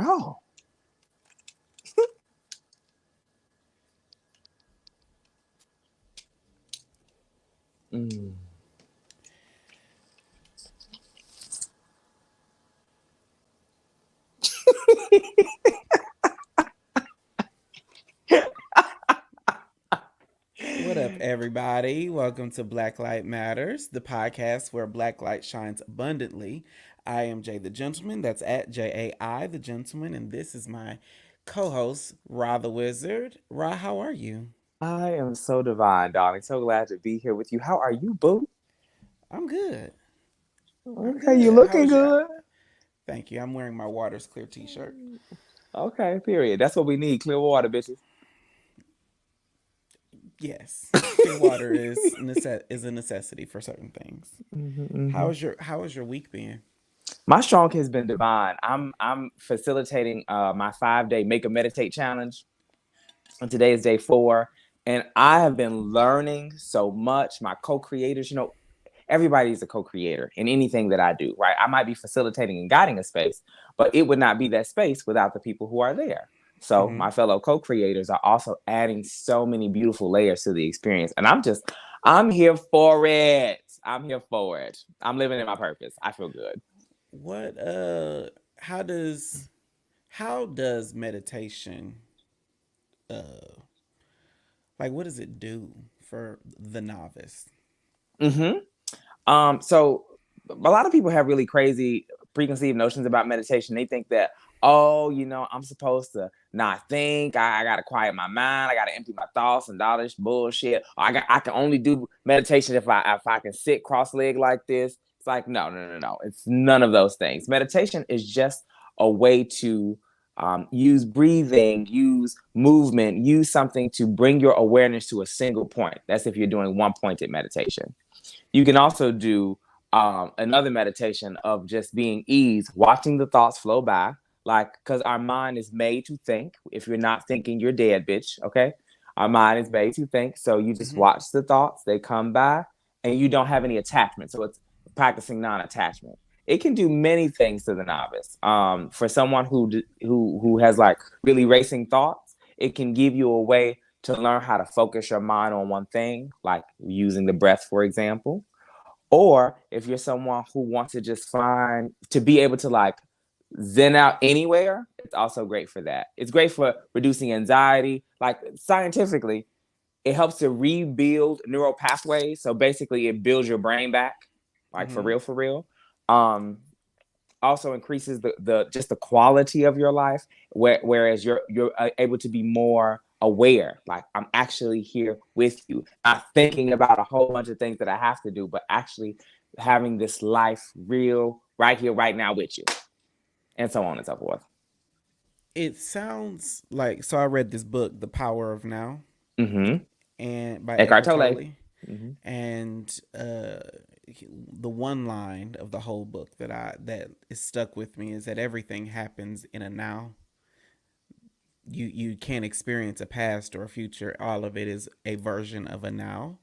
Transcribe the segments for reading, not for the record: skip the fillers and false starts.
Oh. Mm. What up, everybody? Welcome to Black Light Matters, the podcast where black light shines abundantly. I am Jay the Gentleman. That's at JAI the Gentleman, and this is my co-host, Rah the Wizard. Rah, how are you? I am so divine, darling. So glad to be here with you. How are you, boo? I'm good. I'm Okay, you good. How looking was your? good. Thank you. I'm wearing my Waters Clear T-shirt. Okay, period. That's what we need. Clear water, bitches. Yes, clear water is a necessity for certain things. hmm How hmm is your week been? My strong has been divine. I'm facilitating my 5 day make a meditate challenge. And today is day 4. And I have been learning so much. My co-creators, everybody's a co-creator in anything that I do, right? I might be facilitating and guiding a space, but it would not be that space without the people who are there. So Mm-hmm. my fellow co-creators are also adding so many beautiful layers to the experience. And I'm here for it. I'm here for it. I'm living in my purpose. I feel good. What how does meditation uh what does it do for the novice? hmm so a lot of people have really crazy preconceived notions about meditation. They think that, oh, I'm supposed to not think. I gotta quiet my mind. I gotta empty my thoughts and all this bullshit. I can only do meditation if I can sit cross-legged like this. It's like, no, no, no, no. It's none of those things. Meditation is just a way to use breathing, use movement, use something to bring your awareness to a single point. That's if you're doing one pointed meditation. You can also do another meditation of just being ease, watching the thoughts flow by, like, because our mind is made to think. If you're not thinking, you're dead, bitch. Okay. Our mind is made to think. So you just Mm-hmm. watch the thoughts, they come by, and you don't have any attachment. So it's practicing non attachment. It can do many things to the novice. For someone who has like really racing thoughts, it can give you a way to learn how to focus your mind on one thing, like using the breath, for example. Or if you're someone who wants to just find to be able to like zen out anywhere, it's also great for that. It's great for reducing anxiety. Like scientifically, it helps to rebuild neural pathways. So basically, it builds your brain back, like for Mm-hmm. real, for real. Um, Also increases the just the quality of your life, whereas you're able to be more aware, like I'm actually here with you, not thinking about a whole bunch of things that I have to do, but actually having this life real right here right now with you, and so on and so forth. It sounds like I read this book, The Power of Now, Mm-hmm. and by Eckhart Eckhart Tolle. Tolle, Mm-hmm. and the one line of the whole book that is stuck with me is that everything happens in a now. You can't experience a past or a future. All of it is a version of a now.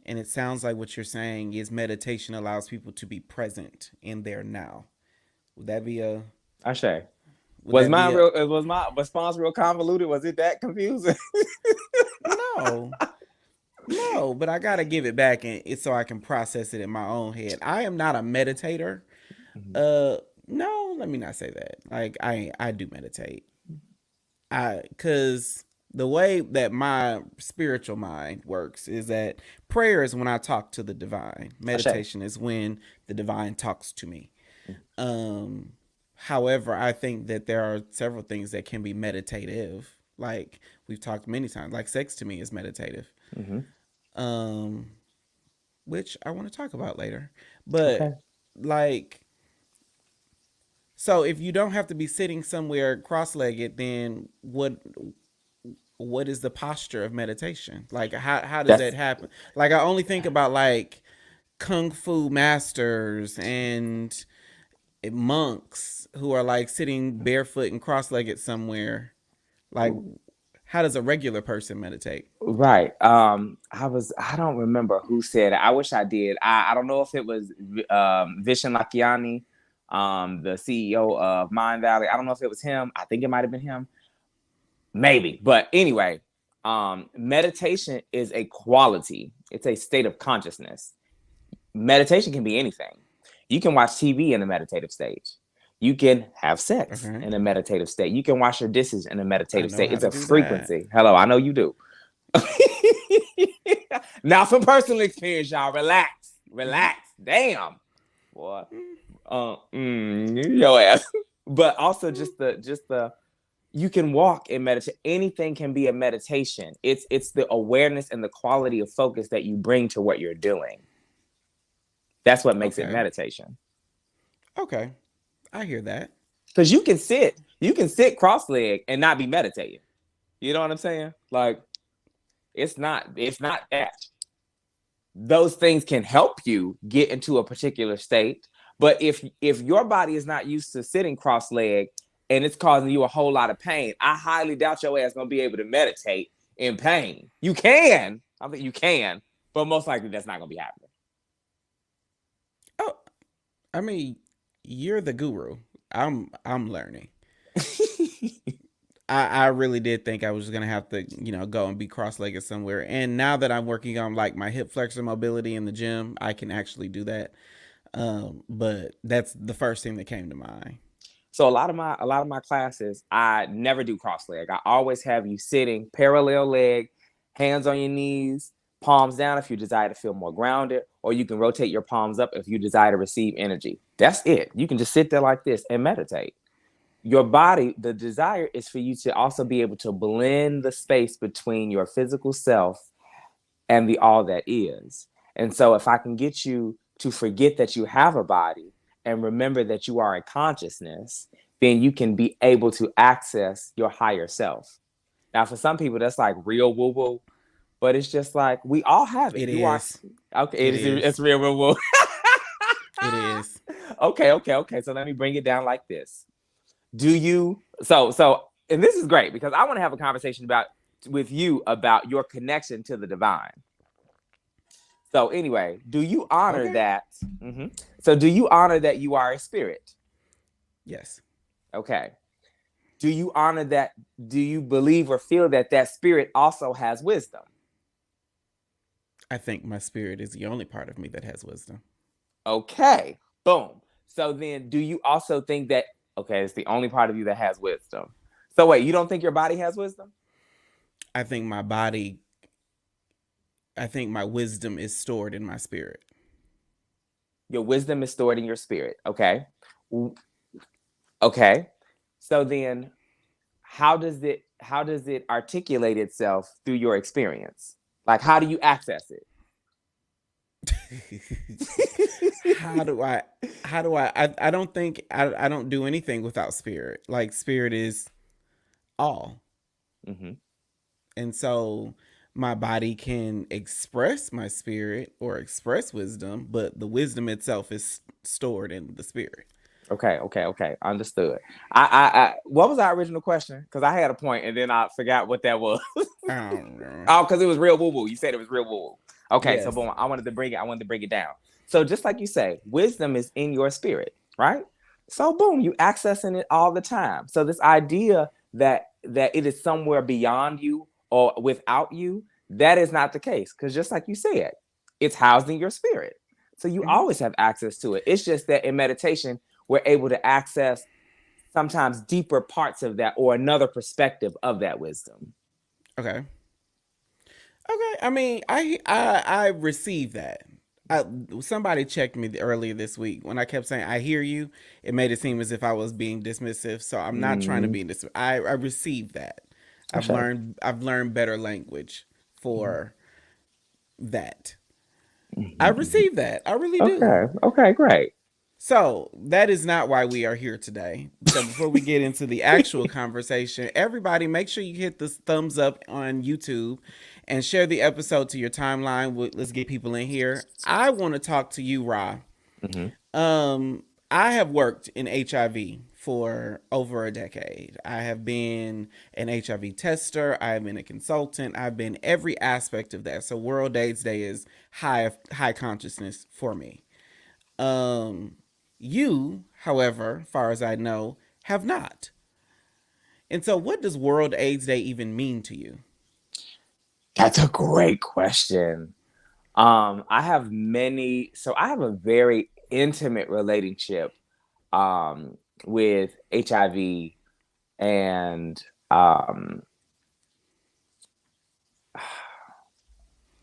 And it sounds like what you're saying is meditation allows people to be present in their now. Would that be a Ashe. would that be a Was my response real convoluted? Was it that confusing? no? No, but I gotta give it back and it's so I can process it in my own head. I am not a meditator. Mhm. Uh no, let me not say that. Like I do meditate. I cuz the way that my spiritual mind works is that prayer is when I talk to the divine. Ashe. Meditation is when the divine talks to me. Um, However, I think that there are several things that can be meditative. Like we've talked many times, like sex to me is meditative. Mm-hmm. Um, which I want to talk about later. But Okay. like, so if you don't have to be sitting somewhere cross-legged, then what is the posture of meditation? Like how does that That's happen? Like I only think about like kung fu masters and monks who are like sitting barefoot and cross-legged somewhere. Like how does a regular person meditate? right. I don't remember who said it. I wish I did. I don't know if it was Vishen Lakiani. the CEO of Mind Valley. I don't know if it was him. I think it might have been him. Maybe. But anyway, meditation is a quality, it's a state of consciousness. Meditation can be anything. You can watch TV in a meditative stage. You can have sex Okay. in a meditative state. You can wash your dishes in a I meditative know state. how It's to a do that. frequency. Hello, I know you do. Now, some personal experience, y'all. Relax. Relax. Damn. Boy. Your ass. But also just the you can walk and meditate. Anything can be a meditation. It's the awareness and the quality of focus that you bring to what you're doing. That's what makes it Okay. meditation. Okay. I hear that. Because you can sit cross-legged and not be meditating. You know what I'm saying? Like it's not that. Those things can help you get into a particular state, but if your body is not used to sitting cross-legged and it's causing you a whole lot of pain, I highly doubt your ass gonna be able to meditate in pain. You can, I think you can, but most likely that's not gonna be happening. Oh, I mean, you're the guru. I'm learning. I really did think I was just gonna have to, go and be cross-legged somewhere. And now that I'm working on like my hip flexor mobility in the gym, I can actually do that. But that's the first thing that came to mind. So a lot of my classes, I never do cross leg. I always have you sitting parallel leg, hands on your knees, palms down if you desire to feel more grounded, or you can rotate your palms up if you desire to receive energy. That's it. You can just sit there like this and meditate. Your body, the desire is for you to also be able to blend the space between your physical self and the all that is. And so if I can get you to forget that you have a body and remember that you are a consciousness, then you can be able to access your higher self. Now, for some people, that's like real woo woo, but it's just like we all have it. It You are is. okay. It It's is. real woo woo. It is. Okay. So let me bring it down like this. Do you and this is great because I want to have a conversation about with you about your connection to the divine. So anyway, do you honor Okay. that? So do you honor that you are a spirit? Yes. Okay. Do you honor that? Do you believe or feel that that spirit also has wisdom? I think my spirit is the only part of me that has wisdom. Okay. Boom. So then do you also think that okay, it's the only part of you that has wisdom? So wait, you don't think your body has wisdom? I think my body, I think my wisdom is stored in my spirit. Your wisdom is stored in your spirit. Okay. Okay. So then how does it articulate itself through your experience? Like how do you access it? how do I I don't think I don't do anything without spirit. Like spirit is all. Mm-hmm. And so my body can express my spirit or express wisdom, but the wisdom itself is stored in the spirit. Okay. Understood. I what was our original question? Because I had a point and then I forgot what that was. I don't know. Oh, because it was real woo woo. You said it was real woo woo. Okay, so Yes. boom, I wanted to bring it down. So just like you say, wisdom is in your spirit, right? So boom, you accessing it all the time. So this idea that it is somewhere beyond you or without you, that is not the case. Because just like you said, it's housed in your spirit. So you Hmm. always have access to it. It's just that in meditation, we're able to access sometimes deeper parts of that or another perspective of that wisdom. Okay. Okay. I mean, I received that. I, somebody checked me earlier this week when I kept saying I hear you. It made it seem as if I was being dismissive. So I'm not trying to Mm, be dismissive. I received that. okay. I've learned better language Mhm, for that. I mhm. received that. I really do. Okay. Okay. Great. So that is not why we are here today. So before we get into the actual conversation, everybody make sure you hit the thumbs up on YouTube and share the episode to your timeline. Let's get people in here. I want to talk to you, Rah. Hmm. Um, I have worked in HIV for over a decade. I have been an HIV tester. I have been a consultant. I've been every aspect of that. So World AIDS Day is high consciousness for me. Um, You, however, far as I know, have not. And so, what does World AIDS Day even mean to you? That's a great question. I have a very intimate relationship with HIV and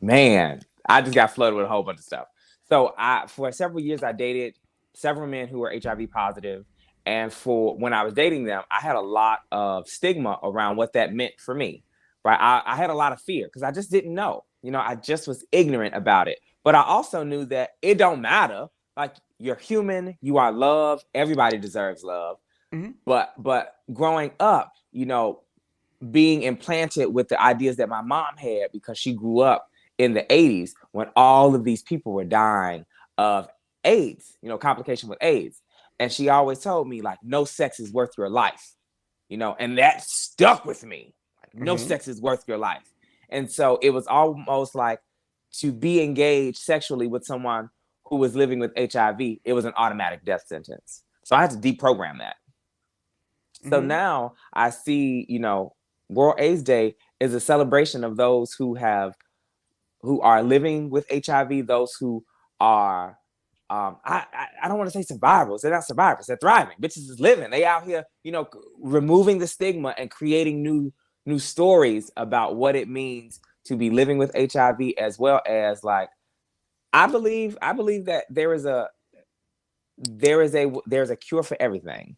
man, I just got flooded with a whole bunch of stuff. So for several years, I dated several men who were HIV positive, and for when I was dating them, I had a lot of stigma around what that meant for me. Right, I had a lot of fear because I just didn't know. I just was ignorant about it. But I also knew that it don't matter. Like you're human, you are loved. Everybody deserves love. Mm-hmm. But growing up, being implanted with the ideas that my mom had because she grew up in the 80s when all of these people were dying of AIDS, complication with AIDS. And she always told me, like, no sex is worth your life, and that stuck with me. Like, no Mm-hmm. sex is worth your life. And so it was almost like to be engaged sexually with someone who was living with HIV, it was an automatic death sentence. So I had to deprogram that. So Mm-hmm. now I see, World AIDS Day is a celebration of those who are living with HIV, those who are I don't want to say survivors. They're not survivors. They're thriving. Bitches is living. They out here, removing the stigma and creating new stories about what it means to be living with HIV, as well as like I believe that there's a cure for everything.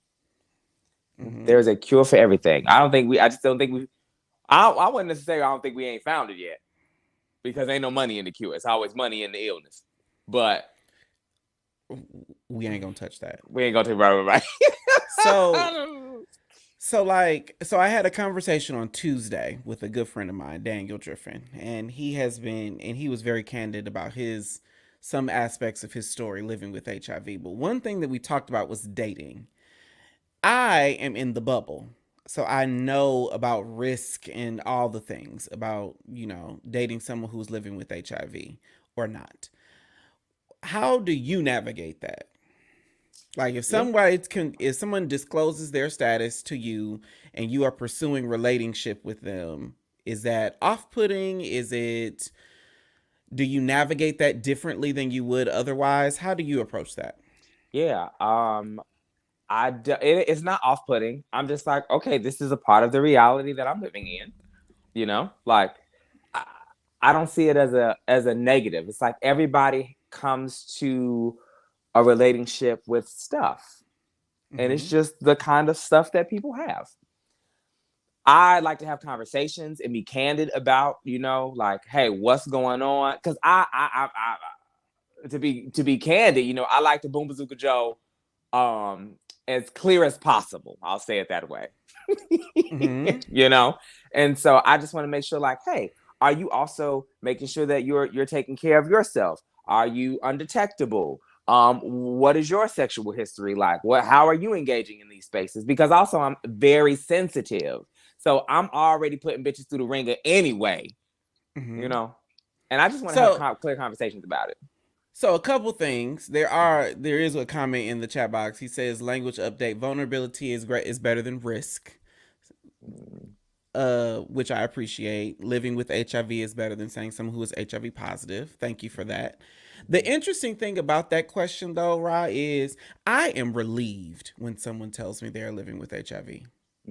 Mm-hmm. There's a cure for everything. I just don't think we. I wouldn't necessarily. I don't think we ain't found it yet because ain't no money in the cure. It's always money in the illness. But We ain't gonna touch that. we ain't gonna take right. So, so I had a conversation on Tuesday with a good friend of mine, Daniel Driffin, and he was very candid about some aspects of his story living with HIV. But one thing that we talked about was dating. I am in the bubble. So I know about risk and all the things about, dating someone who's living with HIV or not. How do you navigate that? Like Yeah, if someone discloses their status to you and you are pursuing relationship with them, is that off-putting? Do you navigate that differently than you would otherwise? How do you approach that? yeah. It's not off-putting. I'm just like, okay, this is a part of the reality that I'm living in. Like I, I don't see it as a negative. It's like everybody comes to a relationship with stuff, and it's Mm-hmm. just the kind of stuff that people have. I like to have conversations and be candid about, like, hey, what's going on? Because to be candid, I like to boom bazooka Joe, as clear as possible. I'll say it that way. Mm-hmm. you know, and so I just want to make sure, like, hey, are you also making sure that you're taking care of yourself? Are you undetectable? What is your sexual history like? How are you engaging in these spaces? Because also I'm very sensitive. So I'm already putting bitches through the ringer anyway, you Mm-hmm. know. And I just want to have So clear conversations about it. So a couple things. There is a comment in the chat box. He says language update. Vulnerability is better than risk. Which I appreciate. Living with HIV is better than saying someone who is HIV positive. Thank you for that. The interesting thing about that question though, Ra, is I am relieved when someone tells me they're living with HIV.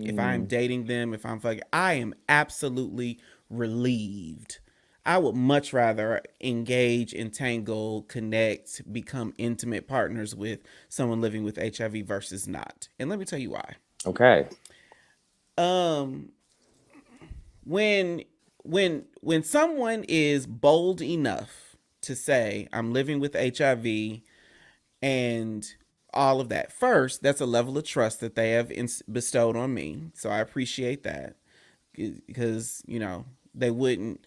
If I'm Mm, dating them, if I'm fucking, I am absolutely relieved. I would much rather engage, entangle, connect, become intimate partners with someone living with HIV versus not. And let me tell you why. okay. Um, when when someone is bold enough to say I'm living with HIV and all of that, first, that's a level of trust that they have bestowed on me. So I appreciate that because they wouldn't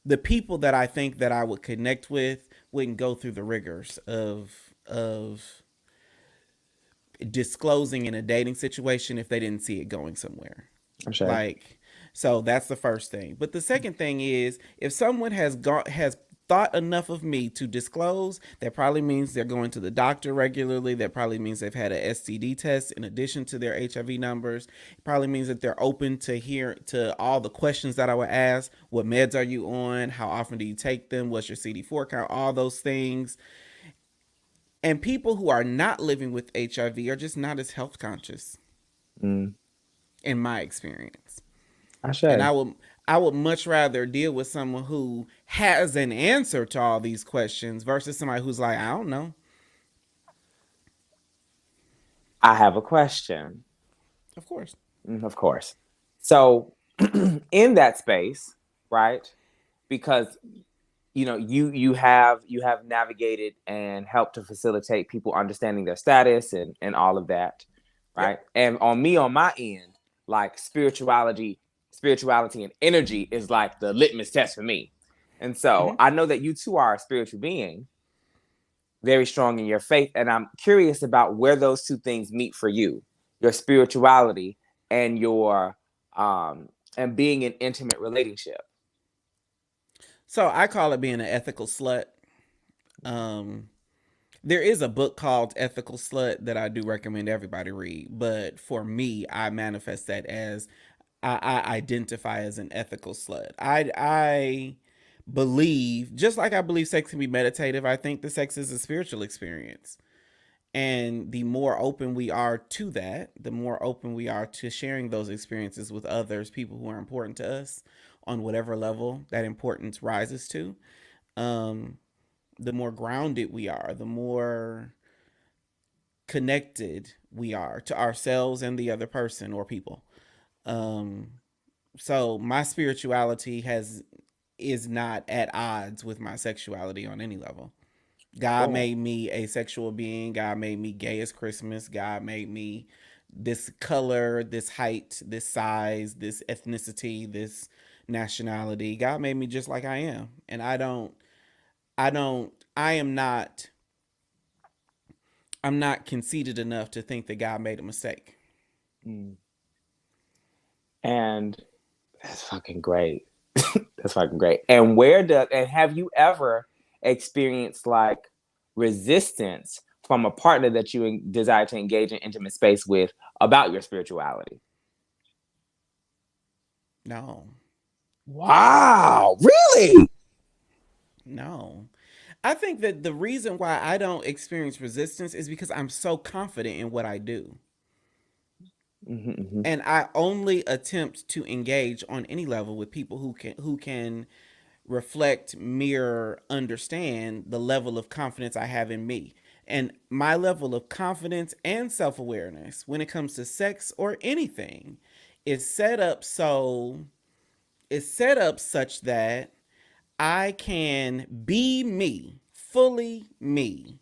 the people that I think that I would connect with wouldn't go through the rigors of disclosing in a dating situation if they didn't see it going somewhere. I'm sure. Like, so that's the first thing. But the second thing is if someone has thought enough of me to disclose, that probably means they're going to the doctor regularly. That probably means they've had an STD test in addition to their HIV numbers. It probably means that they're open to hear to all the questions that I would ask. What meds are you on? How often do you take them? What's your CD4 count? All those things. And people who are not living with HIV are just not as health conscious, Mm. in my experience. And Ashe. I would much rather deal with someone who has an answer to all these questions versus somebody who's like, I don't know. I have a question. Of course. Of course. So, in that space, right? Because you have navigated and helped to facilitate people understanding their status and all of that, Yep. right? And on my end, like spirituality and energy is like the litmus test for me. And so Mm-hmm. I know that you too are a spiritual being, very strong in your faith, and I'm curious about where those two things meet for you, your spirituality and your and being in intimate relationship. So I call it being an ethical slut. Um, there is a book called Ethical Slut that I do recommend everybody read. But for me, I manifest that as I identify as an ethical slut. I believe, just like I believe sex can be meditative, I think the sex is a spiritual experience. And the more open we are to that, the more open we are to sharing those experiences with others, people who are important to us on whatever level that importance rises to, um, the more grounded we are, the more connected we are to ourselves and the other person or people. Um, so my spirituality has is not at odds with my sexuality on any level. God Cool. made me a sexual being. God made me gay as Christmas. God made me this color, this height, this size, this ethnicity, this nationality. God made me just like I am. And I am not I'm not conceited enough to think that God made a mistake. Mm. And that's fucking great. That's fucking great. And have you ever experienced like resistance from a partner that you desire to engage in intimate space with about your spirituality? No. Wow, really? No. I think that the reason why I don't experience resistance is because I'm so confident in what I do. Mm-hmm, mm-hmm. And I only attempt to engage on any level with people who can reflect, mirror, understand the level of confidence I have in me. And my level of confidence and self-awareness when it comes to sex or anything is set up so is set up such that I can be me, fully me,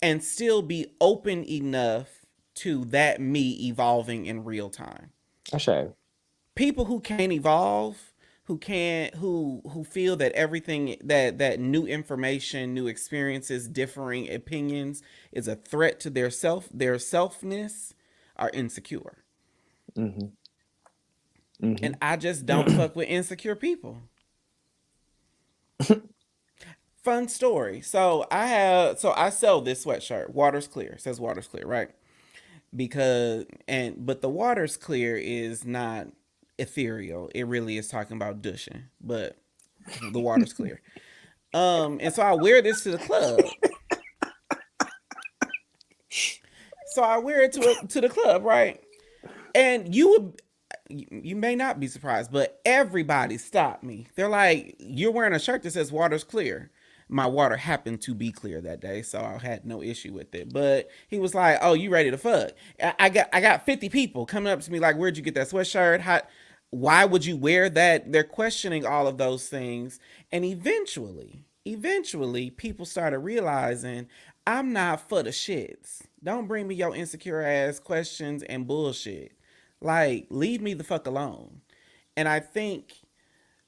and still be open enough to that me evolving in real time. Ashe. People who can't evolve, who feel that everything that new information, new experiences, differing opinions is a threat to their selfness are insecure. Mm-hmm, And I just don't mm-hmm. fuck with insecure people. Fun story. So I sell this sweatshirt. Water's clear. It says water's clear, right? But the water's clear is not ethereal. It really is talking about dushing. But the water's clear. And so I wear this to the club. So I wear it to the club, right? And you may not be surprised, but everybody stopped me. They're like, "You're wearing a shirt that says water's clear." My water happened to be clear that day, so I had no issue with it. But he was like, "Oh, you ready to fuck?" I got 50 people coming up to me like, "Where'd you get that sweatshirt? Why would you wear that?" They're questioning all of those things, and eventually, people started realizing I'm not for the shits. Don't bring me your insecure ass questions and bullshit. Like, leave me the fuck alone. And I think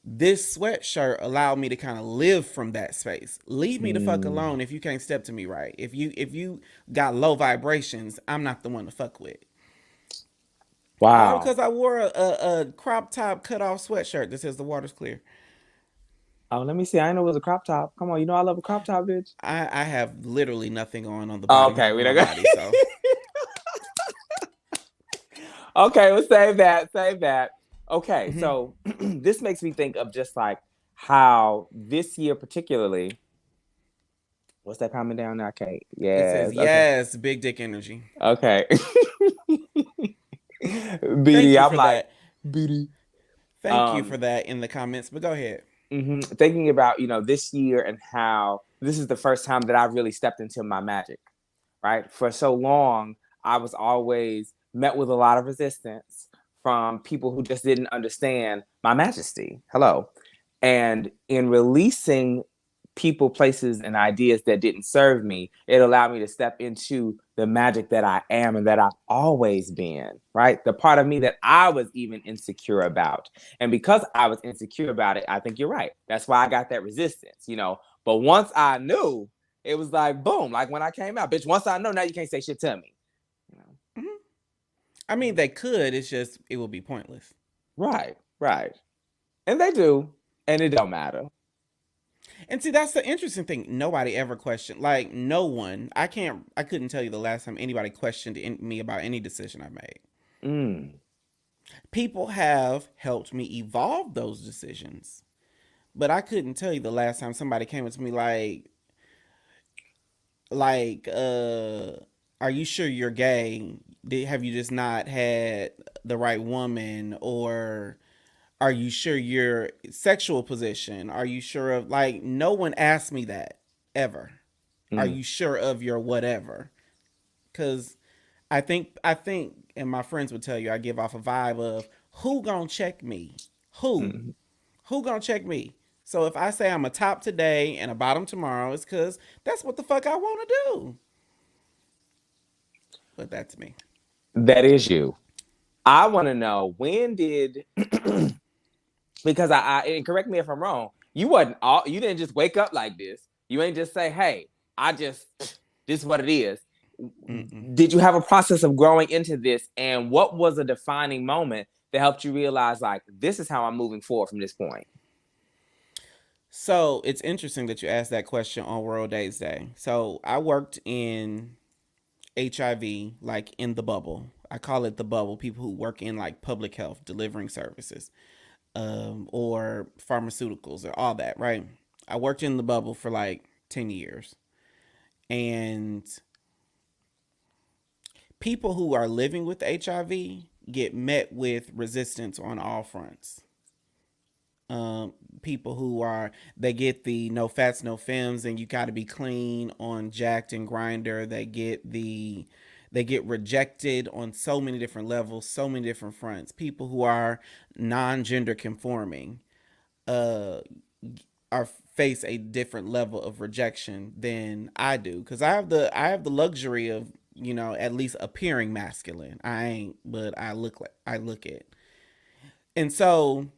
this sweatshirt allowed me to kind of live from that space. Leave me the fuck Mm. alone if you can't step to me right. If you got low vibrations, I'm not the one to fuck with. All Wow. because I wore a crop top cut off sweatshirt that says the water's clear. Oh, let me see. I didn't know it was a crop top. Come on, you know I love a crop top, bitch. I have literally nothing on the Oh, bottom okay, half of we my don't go. body, so Okay, we'll save that. Save that. Okay, hmm so this makes me think of just like how this year particularly. What's that coming down now, Kate? it says Yes. Okay. yes, big dick energy. Okay. Thank BD, you I'm for like that. BD. Thank you for Um, that in the comments, but go ahead. Thinking about this year and how this is the first time that I really stepped into my magic. Right, for so long, I was always met with a lot of resistance from people who just didn't understand my majesty. Hello, and in releasing people, places, and ideas that didn't serve me, it allowed me to step into the magic that I am and that I've always been, right? The part of me that I was even insecure about. And because I was insecure about it, I think you're right. That's why I got that resistance. But once I knew, it was like, boom, like when I came out, bitch, once I know, now you can't say shit to me. You know? hmm I mean, they could. It's just it would be pointless. Right, right. And they do, and it don't matter. And see, that's the interesting thing. Nobody ever questioned. Like no one. I can't. I couldn't tell you the last time anybody questioned me about any decision I made. Mm. People have helped me evolve those decisions, but I couldn't tell you the last time somebody came up to me like, are you sure you're gay? Have you just not had the right woman, or are you sure your sexual position? Are you sure of like no one asked me that ever. Are Mm. you sure of your whatever? Cuz I think and my friends would tell you I give off a vibe of who going to check me? Who? Mm. Who going to check me? So if I say I'm a top today and a bottom tomorrow, it's cuz that's what the fuck I want to do. But that's me. That is you. I want to know when did because and correct me if I'm wrong. You didn't just wake up like this. You ain't just say, "Hey, I just this is what it is." Mm-mm. Did you have a process of growing into this, and what was a defining moment that helped you realize like this is how I'm moving forward from this point? So it's interesting that you asked that question on World AIDS Day. So I worked in HIV, like in the bubble. I call it the bubble. People who work in like public health, delivering services, or pharmaceuticals, or all that. Right. I worked in the bubble for like 10 years, and people who are living with HIV get met with resistance on all fronts. People who are they get the no fats no fems and you got to be clean on Jacked and Grinder. They get rejected on so many different levels, so many different fronts. People who are non-gender conforming uh are face a different level of rejection than I do, because I have the luxury of at least appearing masculine. I ain't, but I look it. And so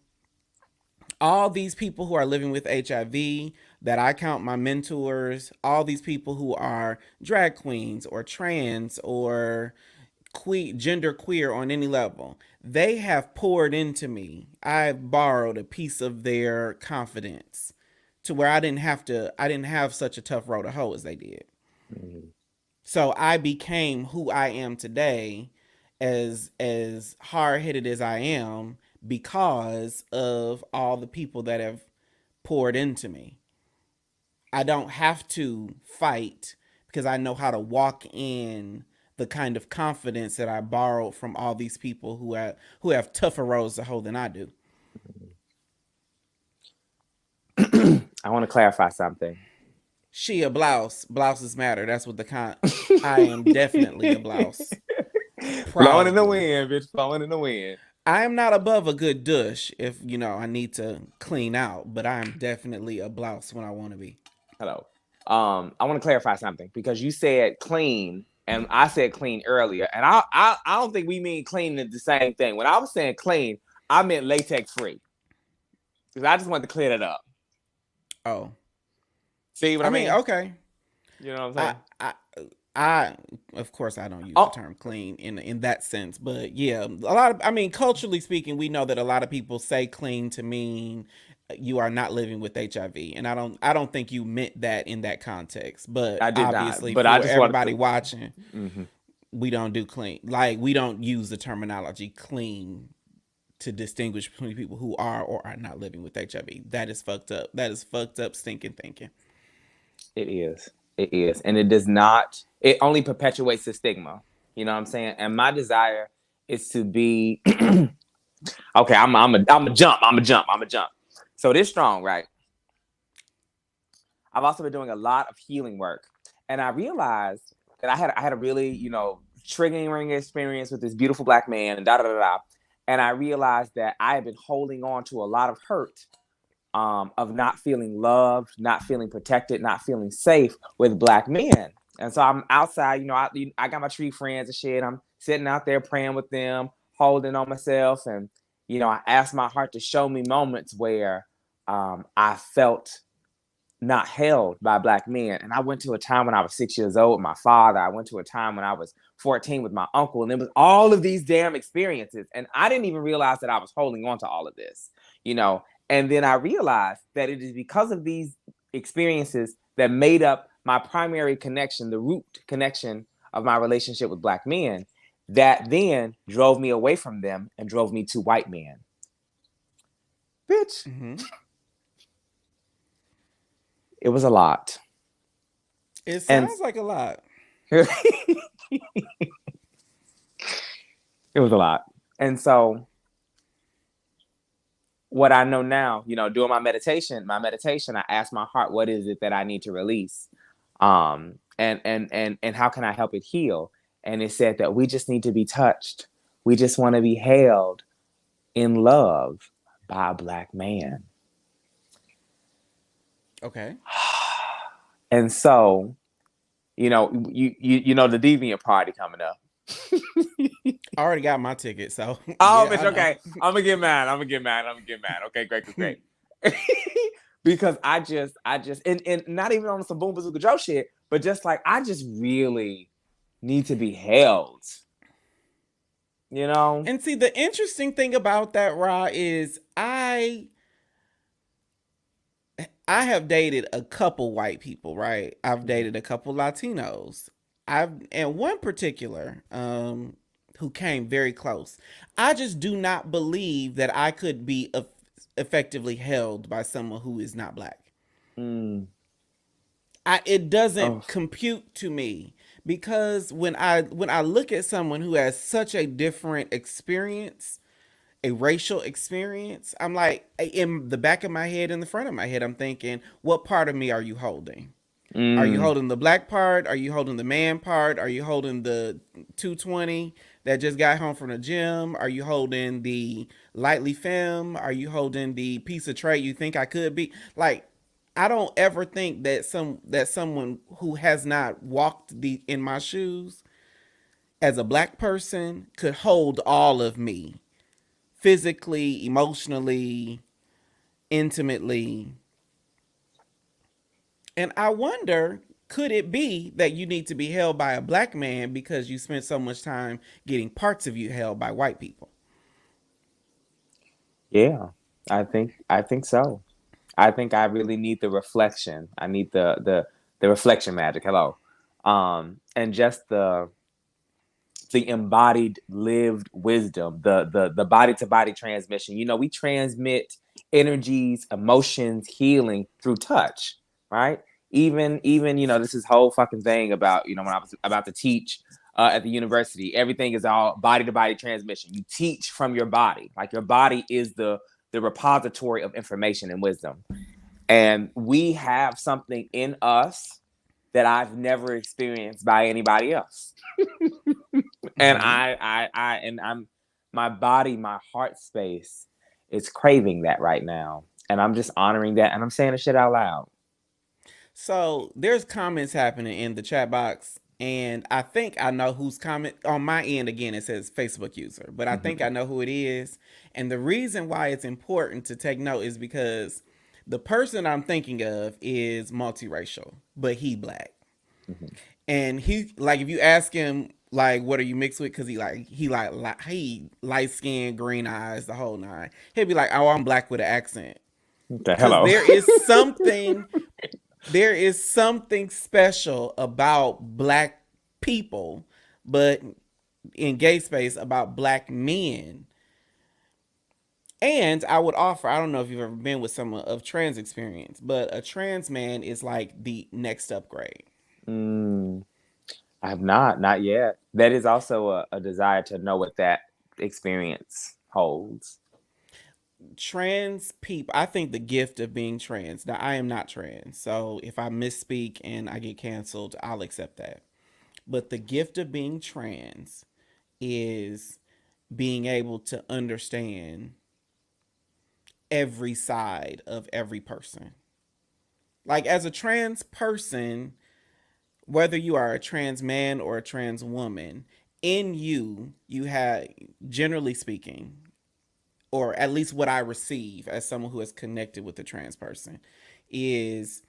all these people who are living with HIV that I count my mentors, all these people who are drag queens or trans or gender queer on any level, they have poured into me. I've borrowed a piece of their confidence to where I didn't have such a tough road to hoe as they did. Mm. So I became who I am today, as hard headed as I am, because of all the people that have poured into me. I don't have to fight because I know how to walk in the kind of confidence that I borrowed from all these people who have tougher roads to hoe than I do. I want to clarify something. She a blouse. Blouses matter. That's what the con. I am definitely a blouse. Blowing in the Proudly. wind, bitch. Blowing in the wind. I am not above a good douche if I need to clean out, but I am definitely a blouse when I want to be. Hello. I want to clarify something because you said clean and I said clean earlier, and I don't think we mean clean the same thing. When I was saying clean, I meant latex free because I just wanted to clear that up. Oh, See what I I mean, mean? okay. You know what I'm I saying? I I, of course, I don't use the Oh, term clean in that sense, but yeah, a lot of, I mean, culturally speaking, we know that a lot of people say clean to mean you are not living with HIV, and I don't think you meant that in that context, but I did not, obviously but I for just wanted everybody to. watching, Mhm. we don't do clean, like we don't use the terminology clean to distinguish between people who are or are not living with HIV. That is fucked up. That is fucked up, stinking thinking. It is. It is. And it does not, it only perpetuates the stigma. You know what I'm saying? And my desire is to be okay, I'm a jump. I'm a jump. I'm a jump. So this strong, right? I've also been doing a lot of healing work. And I realized that I had a really, triggering experience with this beautiful black man and da da da da. And I realized that I have been holding on to a lot of hurt of not feeling loved, not feeling protected, not feeling safe with black men. And so I'm outside, I got my tree friends and shit. I'm sitting out there praying with them, holding on myself. And, I asked my heart to show me moments where I felt not held by black men. And I went to a time when I was 6 years old with my father. I went to a time when I was 14 with my uncle. And it was all of these damn experiences. And I didn't even realize that I was holding on to all of this, you know. And then I realized that it is because of these experiences that made up my primary connection, the root connection of my relationship with black men, that then drove me away from them and drove me to white men. Bitch, Mm-hmm. it was a lot. It And sounds like a lot. it was a lot. And so what I know now, doing my meditation, I ask my heart, what is it that I need to release? And how can I help it heal? And it said that we just need to be touched. We just want to be held in love by a black man. Okay. And so, the deviant party coming up. I already got my ticket, so Oh, yeah, bitch, I know. okay. I'm gonna get mad. I'm gonna get mad. I'm gonna get mad. Okay, great, great, great. Because and not even on some boom bazooka Joe shit, but just like I just really need to be held. You know? And see, the interesting thing about that, Ra, is I have dated a couple white people, right? I've Mhm. dated a couple Latinos. And one particular, who came very close. I just do not believe that I could be effectively held by someone who is not black. Mm. It Oh. doesn't compute to me because when I look at someone who has such a different experience, a racial experience, I'm like, in the back of my head, in the front of my head, I'm thinking, what part of me are you holding? Are you Mm. holding the black part? Are you holding the man part? Are you holding the 220 that just got home from the gym? Are you holding the lightly femme? Are you holding the piece of trait you think I could be? Like, I don't ever think that someone who has not walked the in my shoes as a black person could hold all of me physically, emotionally, intimately. And I wonder, could it be that you need to be held by a black man because you spent so much time getting parts of you held by white people? Yeah. I think so. I think I really need the reflection. I need the reflection magic. Hello. And just the embodied lived wisdom, the body to body transmission. We transmit energies, emotions, healing through touch, right? Even this is whole fucking thing about when I was about to teach at the university. Everything is all body to body transmission. You teach from your body, like your body is the repository of information and wisdom, and we have something in us that I've never experienced by anybody else. And Mm-hmm. I'm my body, my heart space is craving that right now. And I'm just honoring that and I'm saying the shit out loud. So there's comments happening in the chat box, and I think I know whose comment on my end. Again, it says Facebook user, but I think I Mm-hmm. know who it is. And the reason why it's important to take note is because the person I'm thinking of is multiracial, but he black. Mm-hmm. And he like if you ask him like what are you mixed with, because he light skin, green eyes, the whole nine. He'll be like, oh, I'm black with an accent. Okay, Because hello. there is something special about black people, but in gay space about black men. And I would offer, I don't know if you've ever been with someone of trans experience, but a trans man is like the next upgrade. Mm, I have not yet. That is also a desire to know what that experience holds. Trans people, I think the gift of being trans. Now, I am not trans, so if I misspeak and I get canceled, I'll accept that. But the gift of being trans is being able to understand every side of every person. Like, as a trans person, whether you are a trans man or a trans woman, in you, you have, generally speaking, or at least what I receive as someone who has connected with a trans person, is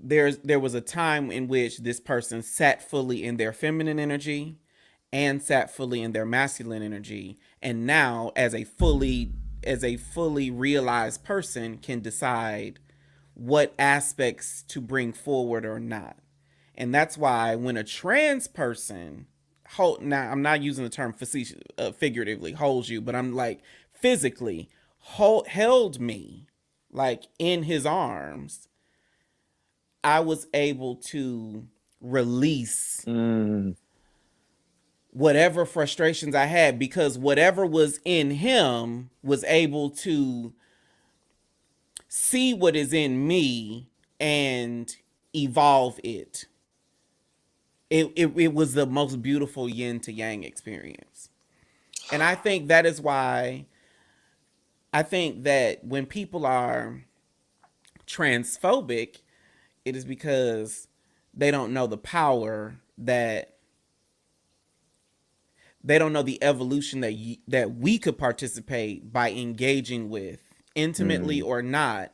there was a time in which this person sat fully in their feminine energy and sat fully in their masculine energy, and now as a fully realized person can decide what aspects to bring forward or not. And that's why when a trans person now I'm not using the term facetious, figuratively holds you, but I'm like physically held me like in his arms, I was able to release Mm, whatever frustrations I had, because whatever was in him was able to see what is in me and evolve it. It was the most beautiful yin to yang experience. And I think that is why I think that when people are transphobic, it is because they don't know the power that they don't know the evolution that we could participate by engaging with, intimately mm, or not,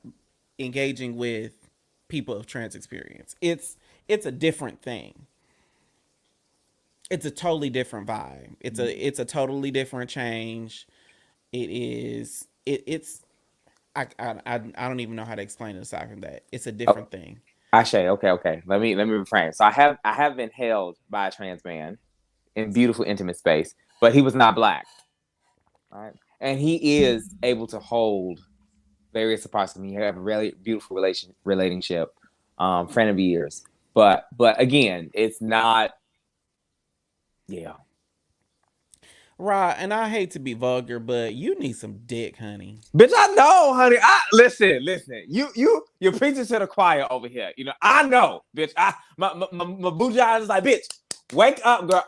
engaging with people of trans experience. It's a different thing. It's a totally different vibe. It's a totally different change. It is it's I don't even know how to explain it aside from that. It's a oh, different thing. Ashe. Okay. Let me reframe. So I have been held by a trans man in beautiful intimate space, but he was not black. Right, and he is able to hold various parts of me. Have a really beautiful relationship, friend of years. But again, it's not. Yeah, Right, and I hate to be vulgar, but you need some dick, honey. bitch. I know, honey. I listen. You're preaching to the choir over here. I know, bitch. My bougie is like, bitch. Wake up, girl.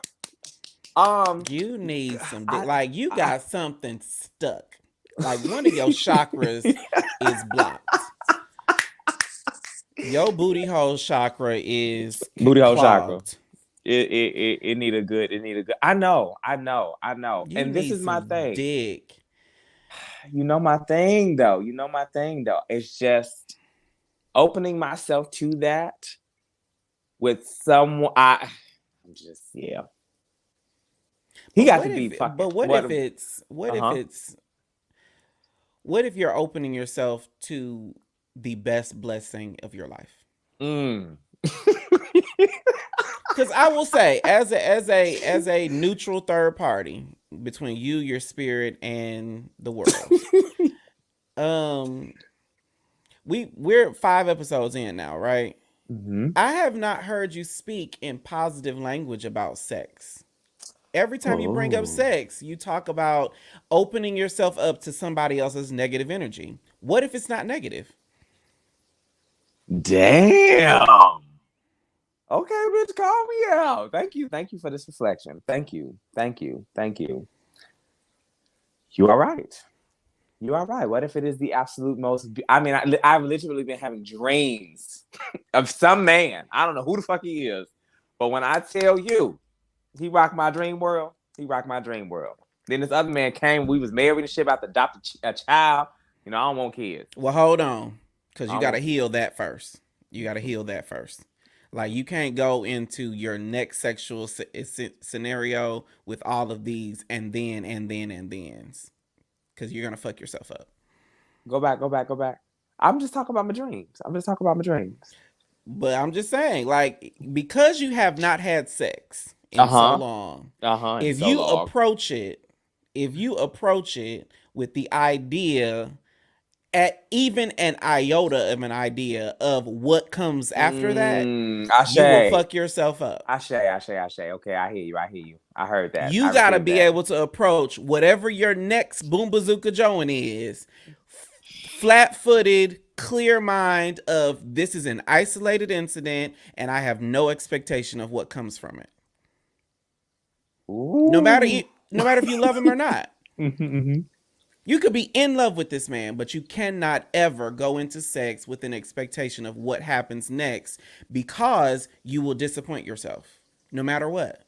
Um, You need some dick. I, Like you I got something stuck. Like one of your chakras is blocked. Your booty hole chakra is booty hole chakra. clogged. It need a good. It need a good. I know. You And this need is my some thing. dick. My thing though. My thing though. It's just opening myself to that with someone. I'm just yeah. He But got what to be if fucking but what what? if it's Uh huh. what if you're opening yourself to the best blessing of your life? Mm. Cuz I will say as a neutral third party between you, your spirit and the world. Um we're 5 episodes in now, right? hmm I have not heard you speak in positive language about sex. Every time you bring up Oh sex, you talk about opening yourself up to somebody else's negative energy. What if it's not negative? damn. Okay, bitch, call me out. Thank you for this reflection. Thank you. You are right. You are right. What if it is the absolute most? I mean, I've literally been having dreams of some man. I don't know who the fuck he is, but when I tell you, he rocked my dream world. He rocked my dream world. Then this other man came. We was married and shit. About to adopt a child. I don't want kids. Well, hold on, because I you don't got to want kids. heal that first. You got to heal that first. Like you can't go into your next sexual scenario with all of these and then's, because you're gonna fuck yourself up. Go back, go back, go back. I'm just talking about my dreams. I'm just talking about my dreams. But I'm just saying, like, because you have not had sex Uh in so huh. long, Uh huh. And if so you long. approach it, if you approach it with the idea, at even an iota of an idea of what comes after that, you will Ashe. fuck yourself up. Ashe. Ashe. Ashe. Okay, I hear you. I hear you. I heard that. I You gotta received be that. able to approach whatever your next boom bazooka joint is, flat footed, clear mind of this is an isolated incident and I have no expectation of what comes from it. No matter Ooh. no matter if you love him or not. Mm-hmm. You could be in love with this man, but you cannot ever go into sex with an expectation of what happens next, because you will disappoint yourself no matter what.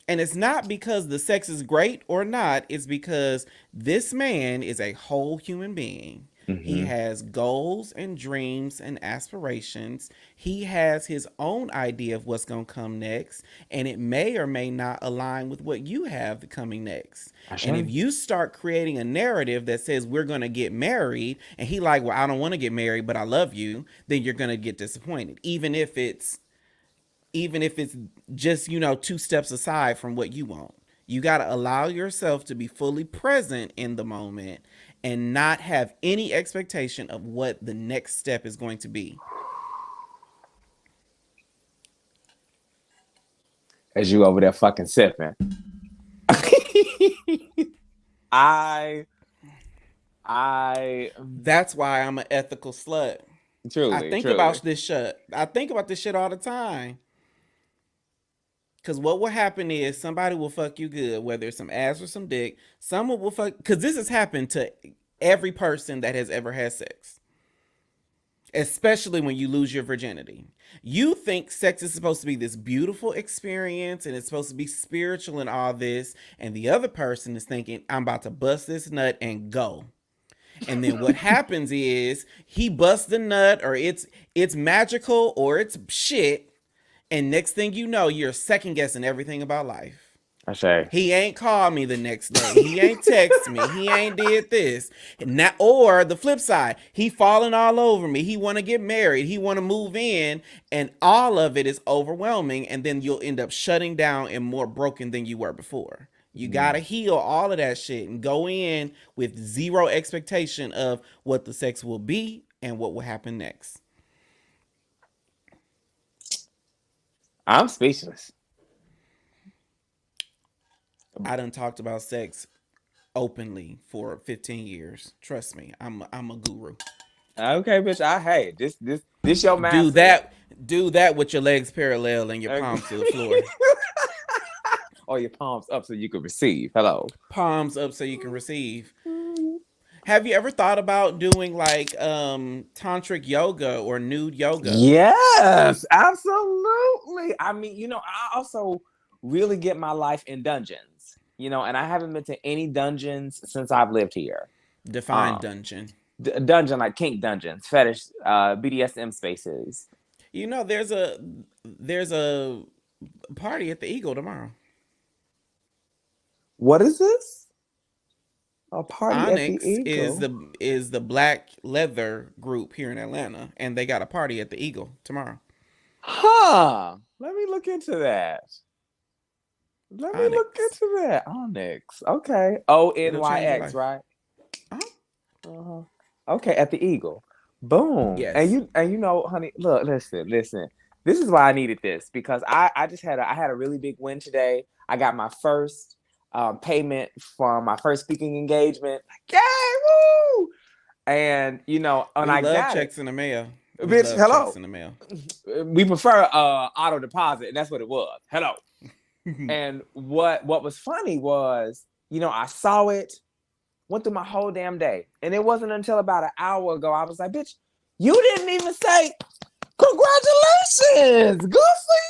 And it's not because the sex is great or not, it's because this man is a whole human being. He Mm-hmm. has goals and dreams and aspirations. He has his own idea of what's going to come next, and it may or may not align with what you have coming next. And if Ashe. you start creating a narrative that says we're going to get married, and he like, well, I don't want to get married, but I love you, then you're going to get disappointed, even if it's just, two steps aside from what you want. You got to allow yourself to be fully present in the moment and not have any expectation of what the next step is going to be. As you over there fucking sipping. I I That's why I'm an ethical slut. I truly, think truly. about this shit. I think about this shit all the time. Cause what will happen is somebody will fuck you good, whether it's some ass or some dick. Someone will fuck. Cause this has happened to every person that has ever had sex, especially when you lose your virginity. You think sex is supposed to be this beautiful experience and it's supposed to be spiritual and all this, and the other person is thinking, I'm about to bust this nut and go. And then what happens is he busts the nut, or it's magical or it's shit, and next thing you know, you're second guessing everything about life. Ashe. He ain't called me the next day. He ain't text me. He ain't did this. Or the flip side, he falling all over me. He want to get married. He want to move in, and all of it is overwhelming. And then you'll end up shutting down and more broken than you were before. You gotta heal all of that shit and go in with zero expectation of what the sex will be and what will happen next. I'm speechless. I done talked about sex openly for 15 years. Trust me, I'm a guru. Okay, bitch. Hey, this your Do master. that do that with your legs parallel and your Okay. palms to the floor. Or your palms up so you can receive. Hello. Palms up so you can receive. Have you ever thought about doing like tantric yoga or nude yoga? Yes, absolutely. I mean, I also really get my life in dungeons, and I haven't been to any dungeons since I've lived here. Define Um, dungeon. dungeon like kink dungeons, fetish, BDSM spaces. There's a party at the Eagle tomorrow. What is this? A party at the Onyx is Eagle. the black leather group here in Atlanta, and they got a party at the Eagle tomorrow. Huh. Let me look into that. Let me look Onyx. into that. Onyx. Okay. O It'll N Y change your X, life. right? Uh-huh. Uh-huh. Okay, at the Eagle. Boom. And Yes. you know, honey, look, listen. This is why I needed this, because I just had a really big win today. I got my first payment from my first speaking engagement. Like, yay, woo! And when We I love got it, checks in the mail. We bitch, love checks hello. in the mail. We prefer auto deposit, and that's what it was. Hello. And what was funny was, I saw it, went through my whole damn day. And it wasn't until about an hour ago I was like, bitch, you didn't even say congratulations. Good for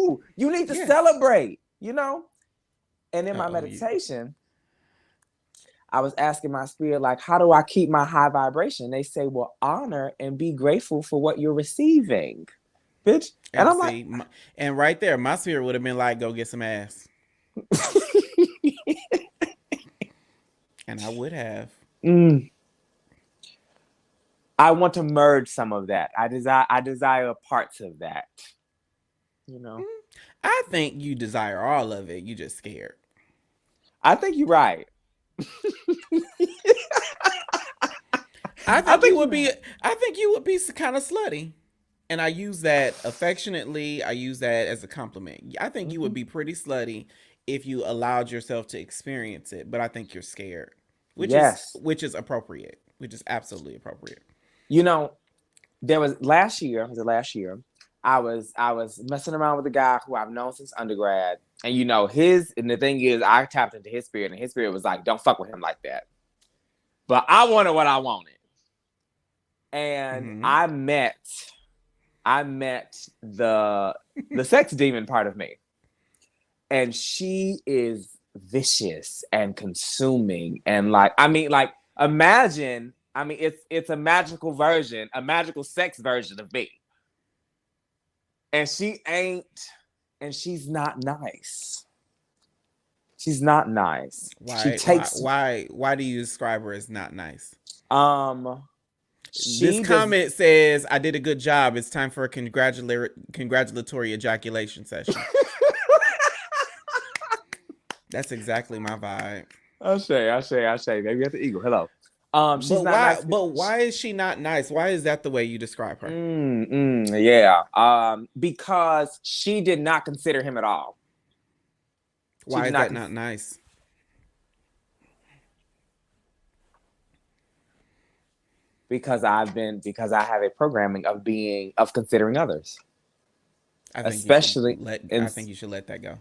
you. You need to Yes. celebrate. And in my Uh-oh, you. meditation, I was asking my spirit, like, how do I keep my high vibration? They say, well, honor and be grateful for what you're receiving. bitch. And And I'm like, see, and right there, my spirit would have been like, "Go get some ass," and I would have. mm, I want to merge some of that. I desire parts of that. You know, I think you desire all of it. You just scared. I think you're right. I I think you think would you're be. right. I think you would be kind of slutty, and I use that affectionately. I use that as a compliment. I think you would Hmm. be pretty slutty if you allowed yourself to experience it. But I think you're scared, Yes. which is appropriate, which is absolutely appropriate. You know, there was last year. Was it last year? I was messing around with a guy who I've known since undergrad, and his. And the thing is, I tapped into his spirit, and his spirit was like, "Don't fuck with him like that." But I wanted what I wanted, and Mm-hmm. I met the sex demon part of me, and she is vicious and consuming, and like imagine. I mean, it's a magical version, a magical sex version of me, and she ain't, and she's not nice. She's not nice. She takes Why do you describe her as not nice? um This she does. comment says, "I did a good job. It's time for a congratulatory ejaculation session." That's exactly my vibe. I say. Maybe at the eagle. Hello. She's But not why? nice. But why is she not nice? Why is that the way you describe her? Yeah. Because she did not consider him at all. She Why did is not that not consider. nice? Because I have a programming of considering others, I think you should especially let. in. I think you should let that go.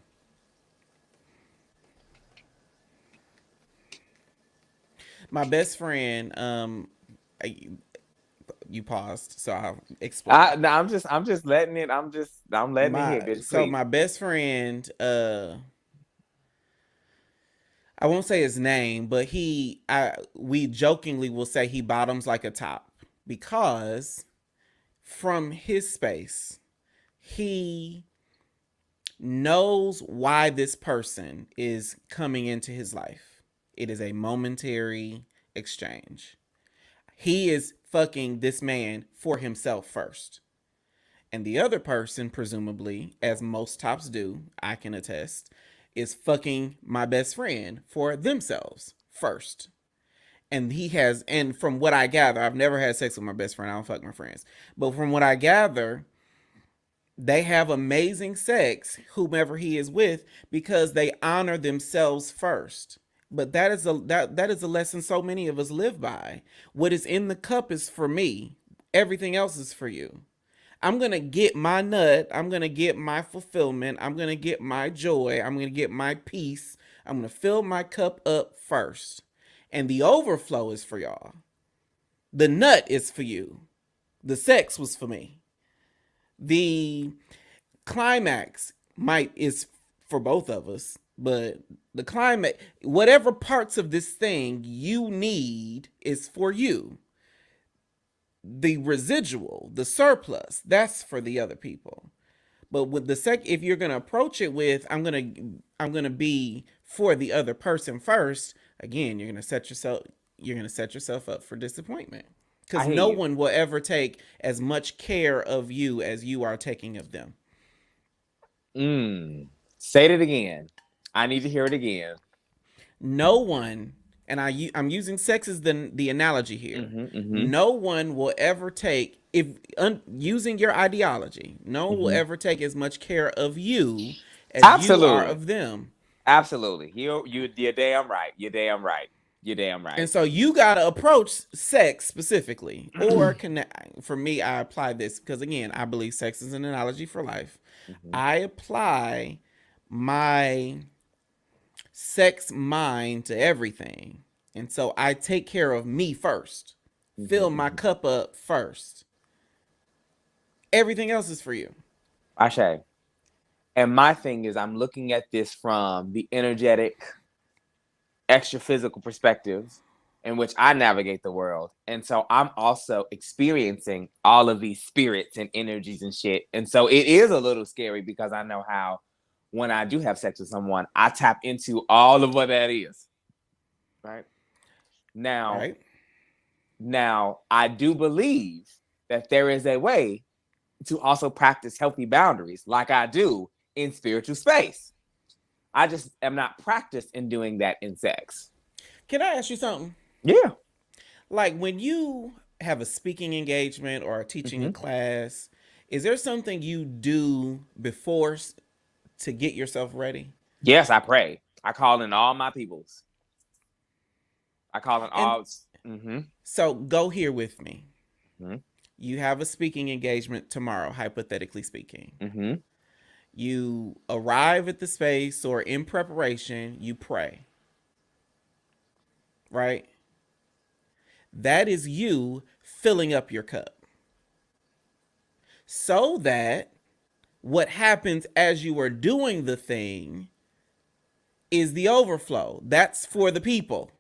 My best friend. I, you paused, so I'll explain. No, I'm just letting it. I'm letting it hit, bitch. Please. My best friend. I won't say his name, but we jokingly will say he bottoms like a top because from his space, he knows why this person is coming into his life. It is a momentary exchange. He is fucking this man for himself first. And the other person, presumably, as most tops do, I can attest, is fucking my best friend for themselves first. And from what I gather, I've never had sex with my best friend. I don't fuck my friends. But from what I gather, they have amazing sex, whomever he is with, because they honor themselves first. But that is a lesson so many of us live by. What is in the cup is for me. Everything else is for you. I'm going to get my nut. I'm going to get my fulfillment. I'm going to get my joy. I'm going to get my peace. I'm going to fill my cup up first. And the overflow is for y'all. The nut is for you. The sex was for me. The climax might is for both of us, but the climax, whatever parts of this thing you need is for you. The residual, the surplus, that's for the other people. But with if you're gonna approach it with, I'm gonna be for the other person first. Again, you're gonna set yourself up for disappointment I because hear no you. one will ever take as much care of you as you are taking of them. Say it again. I need to hear it again. No one, and I'm using sex as the analogy here. Mm-hmm. Mm-hmm. No one will ever take if using your ideology. No one will Mm-hmm. ever take as much care of you as you are Absolutely. of them. Absolutely. You're damn right. You're damn right. You're damn And right. so you gotta approach sex specifically, or connect. For me, I apply this because again, I believe sex is an analogy for life. Mm-hmm. I apply my sex mind to everything. And so I take care of me first, Mm-hmm. fill my Mm-hmm. cup up first. Everything else is for you. Ashe. And my thing is, I'm looking at this from the energetic, extra physical perspective. in which I navigate the world. And so I'm also experiencing all of these spirits and energies and shit. And so it is a little scary because I know how when I do have sex with someone, I tap into all of what that is. Right? Now, Right. now I do believe that there is a way to also practice healthy boundaries like I do in spiritual space. I just am not practiced in doing that in sex. Can I ask you something? Yeah. Like when you have a speaking engagement or teaching a Mm-hmm. class, is there something you do before to get yourself ready? Yes, I pray. I call in all my peoples. I call in And all. Mm-hmm. so go here with me. Mm-hmm. You have a speaking engagement tomorrow, hypothetically speaking. Mm-hmm. You arrive at the space or in preparation, you pray, right? That is you filling up your cup. So that what happens as you are doing the thing is the overflow. That's for the people.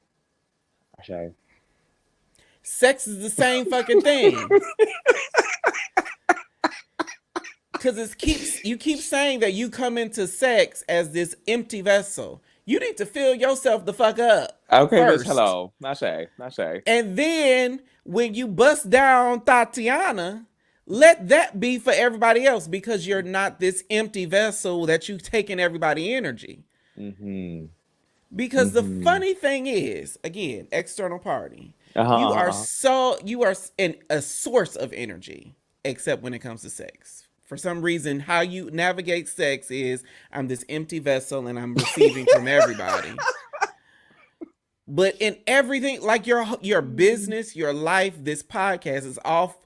Okay. Sex is the same fucking thing. Cause you keep saying that you come into sex as this empty vessel. You need to fill yourself the fuck up Okay, bitch. first. Hello. Nashe. Nashe. And then when you bust down Tatiana, let that be for everybody else because you're not this empty vessel that you've taken everybody energy. Mm-hmm. Because the Mm-hmm. funny thing is, again, external party, Uh-huh. Uh-huh. you are a source of energy, except when it comes to sex. For some reason, how you navigate sex is I'm this empty vessel and I'm receiving from everybody. But in everything, like your business, your life, this podcast is all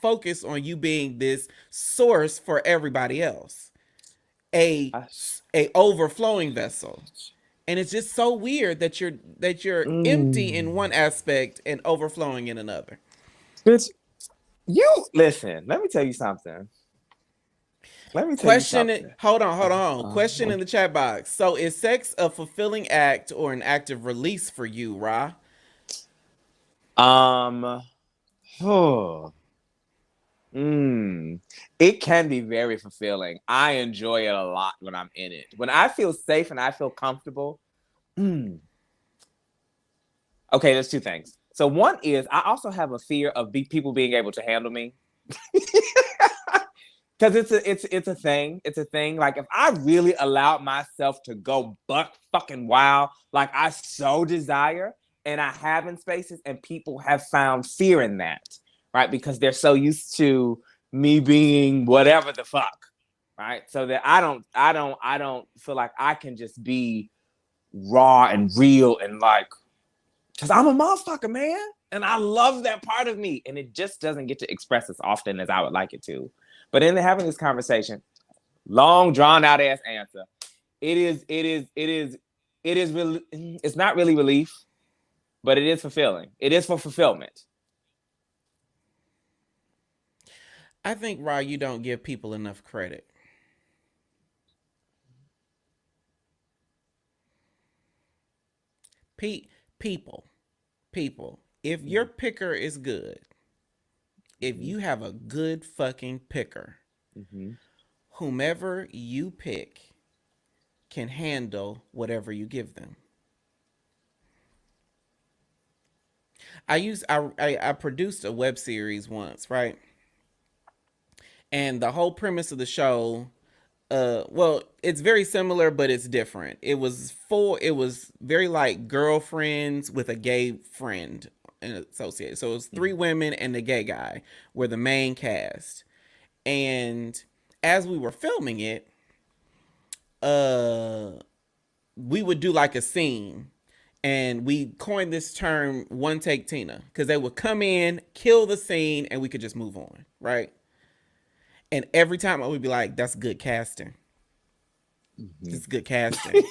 focused on you being this source for everybody else, a I- a overflowing vessel. And it's just so weird that you're empty in Mm. one aspect and overflowing in another. Bitch, you listen. Let me tell you something. Let me tell you Question. something. Hold on. Question in the Okay. chat box. So, is sex a fulfilling act or an act of release for you, Ra? Um. Oh. It can be very fulfilling. I enjoy it a lot when I'm in it. When I feel safe and I feel comfortable. Mm, okay, there's two things. So one is I also have a fear of people being able to handle me. Because it's a thing. It's a thing. Like if I really allowed myself to go buck fucking wild, like I so desire, and I have in spaces, and people have found fear in that, right? Because they're so used to me being whatever the fuck, right? So that I don't feel like I can just be raw and real and like, because I'm a motherfucker, man, and I love that part of me, and it just doesn't get to express as often as I would like it to. But in having this conversation, long drawn out ass answer. It's not really relief, but it is fulfilling. It is for fulfillment. I think, Ra, you don't give people enough credit. Pe- people, people. If your Mm-hmm. picker is good, if Mm-hmm. you have a good fucking picker, Mm-hmm. whomever you pick can handle whatever you give them. I produced a web series once, right? And the whole premise of the show, well, it's very similar, but it's different. It was very like girlfriends with a gay friend associated. So it was three women and the gay guy were the main cast. And as we were filming it, uh we would do like a scene, and we coined this term one take Tina, because they would come in, kill the scene, and we could just move on, right? And every time I would be like, that's good casting. Mm-hmm. This is good casting.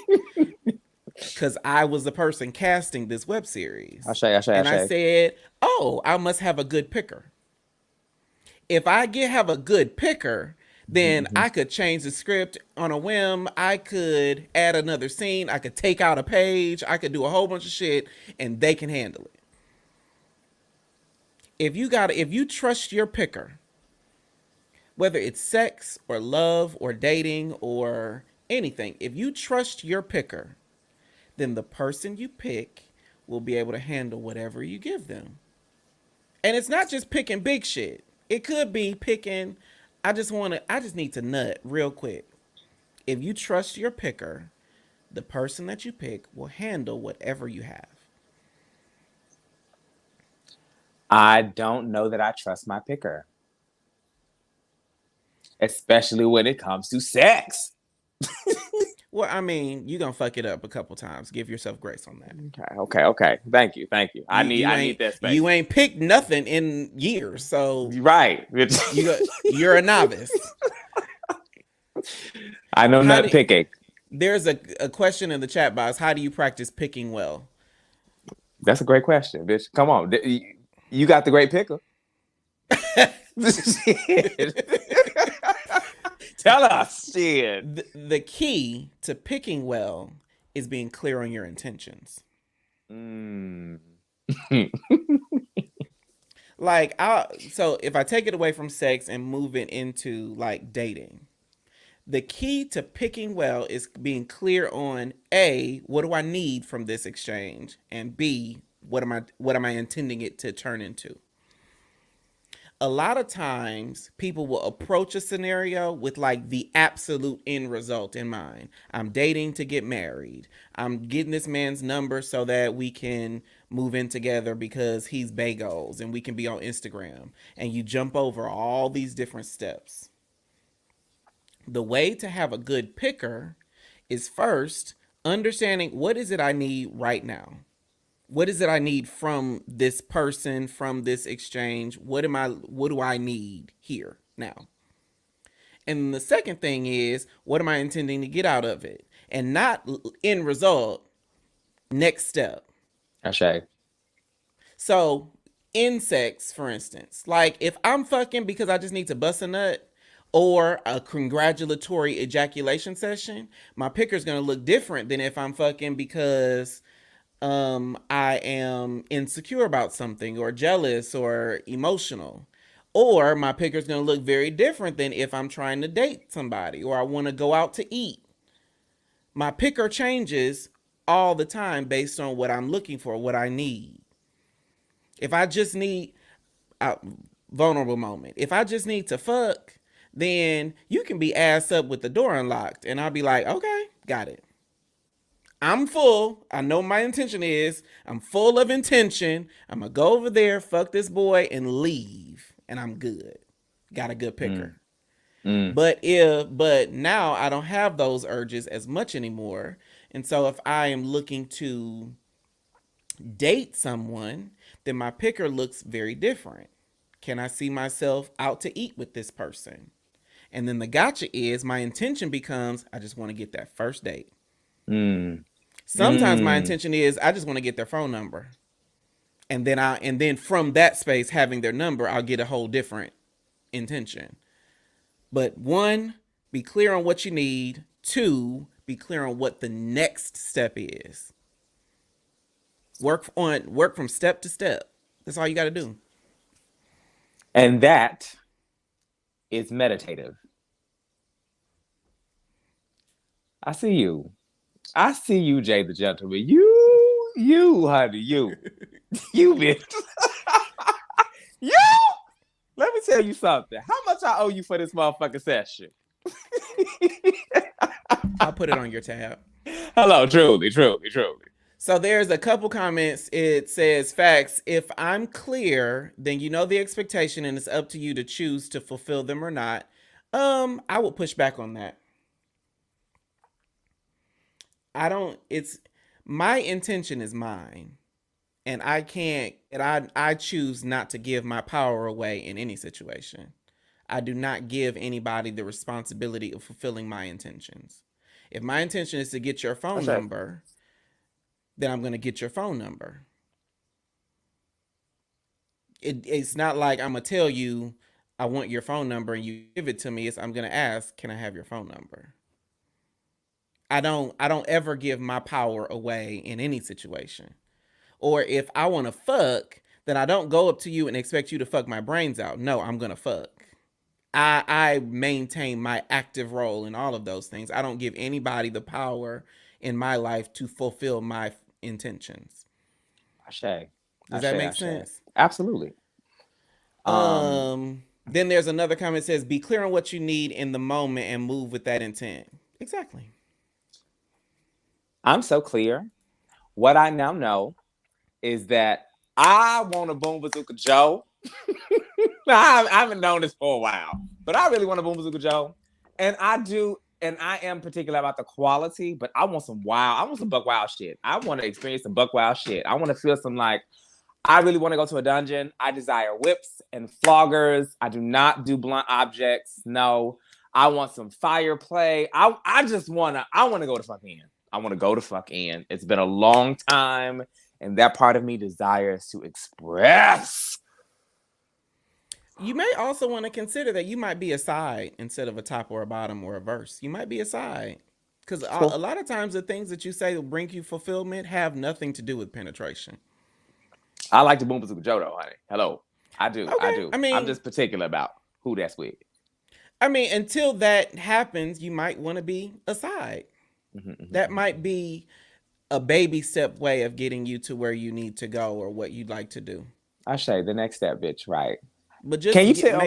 Because I was the person casting this web series. I And I say. said, oh, I must have a good picker. If have a good picker, then Mm-hmm. I could change the script on a whim. I could add another scene. I could take out a page. I could do a whole bunch of shit, and they can handle it. if you trust your picker, whether it's sex or love or dating or anything, if you trust your picker, then the person you pick will be able to handle whatever you give them. And it's not just picking big shit. It could be picking, I just need to nut real quick. If you trust your picker, the person that you pick will handle whatever you have. I don't know that I trust my picker, especially when it comes to sex. Well, I mean, you gonna fuck it up a couple times. Give yourself grace on that. Okay. Thank you. I need that You space. ain't picked nothing in years, so Right. you're a novice. I know How nut do picking. There's a question in the chat box. How do you practice picking well? That's a great question, bitch. Come on. You got the great picker. Tell us. Shit. The key to picking well is being clear on your intentions. Mm. Like, so if I take it away from sex and move it into like dating, the key to picking well is being clear on A, what do I need from this exchange, and B, what am I intending it to turn into? A lot of times people will approach a scenario with like the absolute end result in mind. I'm dating to get married. I'm getting this man's number so that we can move in together because he's bagels and we can be on Instagram. And you jump over all these different steps. The way to have a good picker is first understanding what is it I need right now. What is it I need from this person, from this exchange? What do I need here now? And the second thing is, what am I intending to get out of it? And not end result, next step. Ashay. So, in sex, for instance, like if I'm fucking because I just need to bust a nut or a congratulatory ejaculation session, my picker's gonna look different than if I'm fucking because I am insecure about something or jealous or emotional. Or my picker's gonna look very different than if I'm trying to date somebody or I want to go out to eat. My picker changes all the time based on what I'm looking for, what I need. If I just need a vulnerable moment, if I just need to fuck, then you can be ass up with the door unlocked, and I'll be like, okay, got it. I'm full. I know my intention is. I'm full of intention. I'm gonna go over there, fuck this boy, and leave, and I'm good. Got a good picker. Mm. Mm. But now I don't have those urges as much anymore, and so if I am looking to date someone, then my picker looks very different. Can I see myself out to eat with this person? And then the gotcha is my intention becomes I just want to get that first date. Mm. Sometimes my Mm. intention is I just want to get their phone number. And then from that space having their number, I'll get a whole different intention. But one, be clear on what you need. Two, be clear on what the next step is. Work from step to step. That's all you got to do. And that is meditative. I see you. I see you, Jay the Gentleman. Honey, you bitch. You. Let me tell you something. How much I owe you for this motherfucking session? I'll put it on your tab. Hello, truly. So there's a couple comments. It says, facts, if I'm clear, then you know the expectation and it's up to you to choose to fulfill them or not. I would push back on that. It's my intention is mine. And I choose not to give my power away in any situation. I do not give anybody the responsibility of fulfilling my intentions. If my intention is to get your phone number, then I'm going to get your phone number. It's not like I'm going to tell you I want your phone number and you give it to me. I'm going to ask, can I have your phone number? I don't ever give my power away in any situation. Or if I want to fuck, then I don't go up to you and expect you to fuck my brains out. No, I'm gonna fuck. I maintain my active role in all of those things. I don't give anybody the power in my life to fulfill my intentions. Ashe. Does Ashe, that make Ashe. sense? Absolutely. Um, Then there's another comment that says, "Be clear on what you need in the moment and move with that intent." Exactly. I'm so clear. What I now know is that I want a Boom Bazooka Joe. I haven't known this for a while, but I really want a Boom Bazooka Joe. And I do, and I am particular about the quality, but I want some wild, I want some buck wild shit. I want to experience some buck wild shit. I want to feel some like, I really want to go to a dungeon. I desire whips and floggers. I do not do blunt objects. No. I want some fire play. I just I want to go to fuck in. I want to go to fuck in. It's been a long time, and that part of me desires to express. You may also want to consider that you might be a side instead of a top or a bottom or a verse. You might be a side. Because a Cool. lot of times the things that you say will bring you fulfillment have nothing to do with penetration. I like the Boom Bazooka Joe though, honey. Hello. I do. I Okay. do. I'm just particular about who that's with. Until that happens, you might want to be a side. That might be a baby step way of getting you to where you need to go or what you'd like to do. I say the next step, bitch. Right? But Can you tell?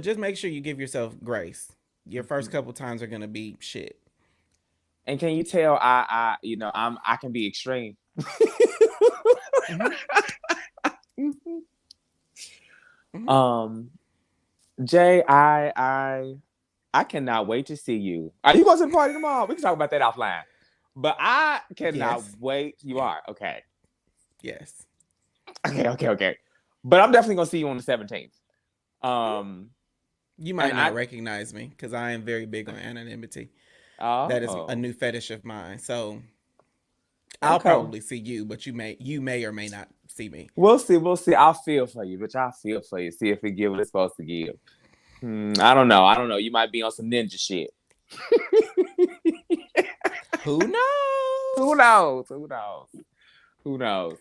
just make sure you give yourself grace. Your first couple times are gonna be shit. And can you tell? I can be extreme. Mm-hmm. Mm-hmm. Jay, I cannot wait to see you. Are you going to the party tomorrow? We can talk about that offline. But I cannot Yes. wait. You are okay. Yes. Okay. But I'm definitely gonna see you on the 17th. Um, You might not recognize me because I am very big on anonymity. That is a oh, new fetish of mine. So I'll okay. probably see you, but you may or may not see me. We'll see. We'll see. I'll feel for you, bitch. I'll feel for you. See if it give what it's supposed to give. I don't know. I don't know. You might be on some ninja shit. Who knows? Who knows? Who knows? Who knows?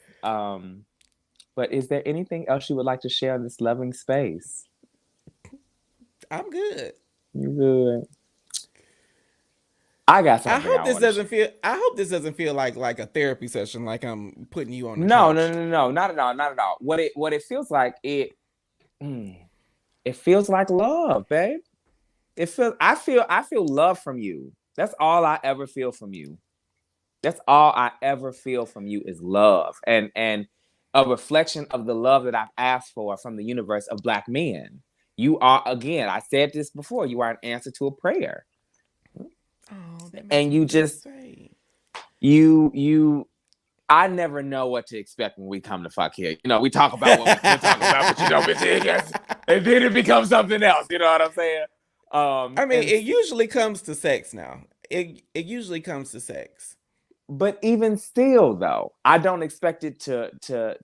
But is there anything else you would like to share in this loving space? I'm good. You good? I got I something hope I this want to doesn't feel. I hope this doesn't feel like a therapy session. Like I'm putting you on the No, couch. not at all, not at all. What it feels like it feels like love, babe. I feel love from you. That's all I ever feel from you. That's all I ever feel from you is love and a reflection of the love that I've asked for from the universe of Black men. You are, again, I said this before, you are an answer to a prayer. Oh, that makes And me you feel just safe. you I never know what to expect when we come to fuck here. We talk about what we can talk about, but and then it becomes something else. You know what I'm saying? And It usually comes to sex now. It usually comes to sex. but even still, though, I don't expect it to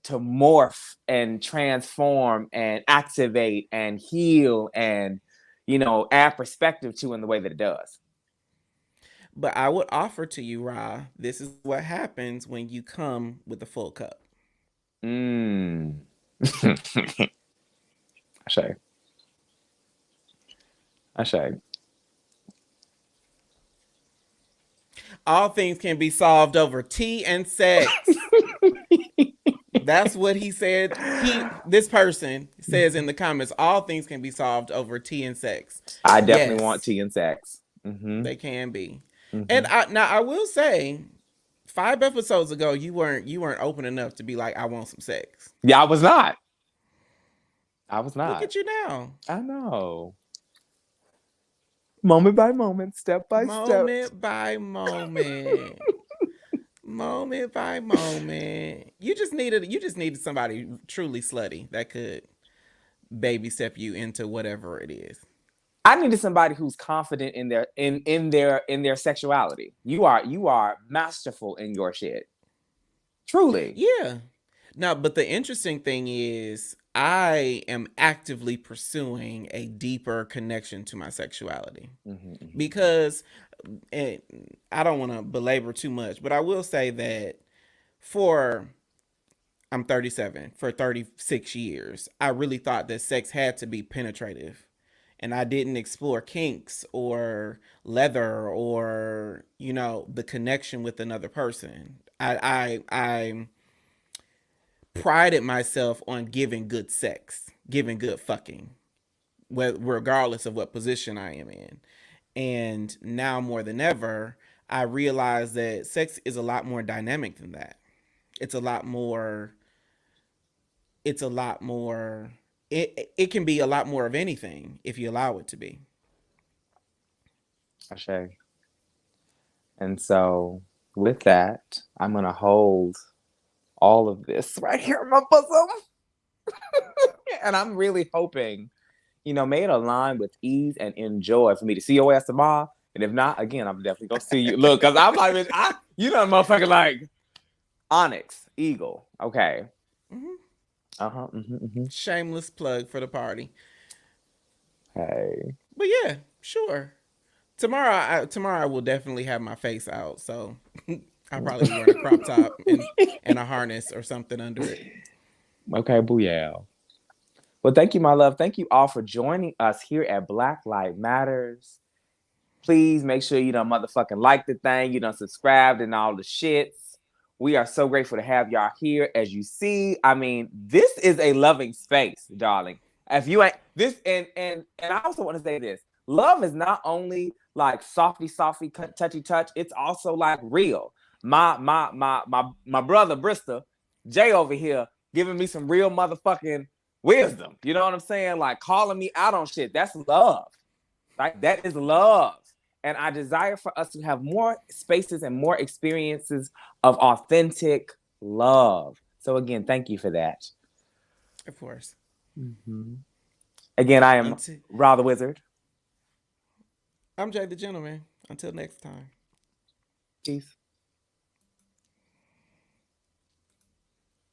morph and transform and activate and heal and add perspective to in the way that it does. But I would offer to you, Ra, this is what happens when you come with a full cup. Mm. I say, I say. All things can be solved over tea and sex. That's what he said. This person says in the comments, all things can be solved over tea and sex. I definitely want Yes, tea and sex. Mm-hmm. they can be. And Mm-hmm. I will say, 5 episodes ago, you weren't open enough to be like, I want some sex. Yeah, I was not. I was Look not. at you now. I know. Moment by moment, step by step. Moment by moment. Moment by moment. You just needed somebody truly slutty that could baby step you into whatever it is. I needed somebody who's confident in their sexuality. You are masterful in your shit. Truly. Yeah. Now, but the interesting thing is I am actively pursuing a deeper connection to my sexuality Mm-hmm. because and I don't want to belabor too much, but I will say that for I'm 37. For 36 years, I really thought that sex had to be penetrative. And I didn't explore kinks or leather or, the connection with another person. I prided myself on giving good sex, giving good fucking, regardless of what position I am in. And now more than ever, I realize that sex is a lot more dynamic than that. It's a lot more. It's a lot more. It can be a lot more of anything if you allow it to be. Ashay. And so, with that, I'm gonna hold all of this right here in my bosom, and I'm really hoping, may it align with ease and enjoy for me to see your ass tomorrow. And if not, again, I'm definitely gonna see you. Look, cause I'm like, motherfucker, like Onyx Eagle. Okay. Mm-hmm. Mm-hmm. Shameless plug for the party. Hey. But yeah, sure. Tomorrow I will definitely have my face out, so I'll probably be wearing a crop top and a harness or something under it. Okay, booyah. Well, thank you, my love. Thank you all for joining us here at Black Light Matters. Please make sure you don't motherfucking like the thing, you don't subscribe and all the shits. We are so grateful to have y'all here. As you see, I mean, this is a loving space, darling. If you ain't this, and I also want to say this: love is not only like softy, touchy touch. It's also like real. My brother Bristol, Jay over here, giving me some real motherfucking wisdom. You know what I'm saying? Like calling me out on shit. That's love. Right? That is love. And I desire for us to have more spaces and more experiences of authentic love. So again, thank you for that. Of course. Mm-hmm. Again, I am Until Rah the Wizard. I'm Jay the Gentleman. Until next time. Peace.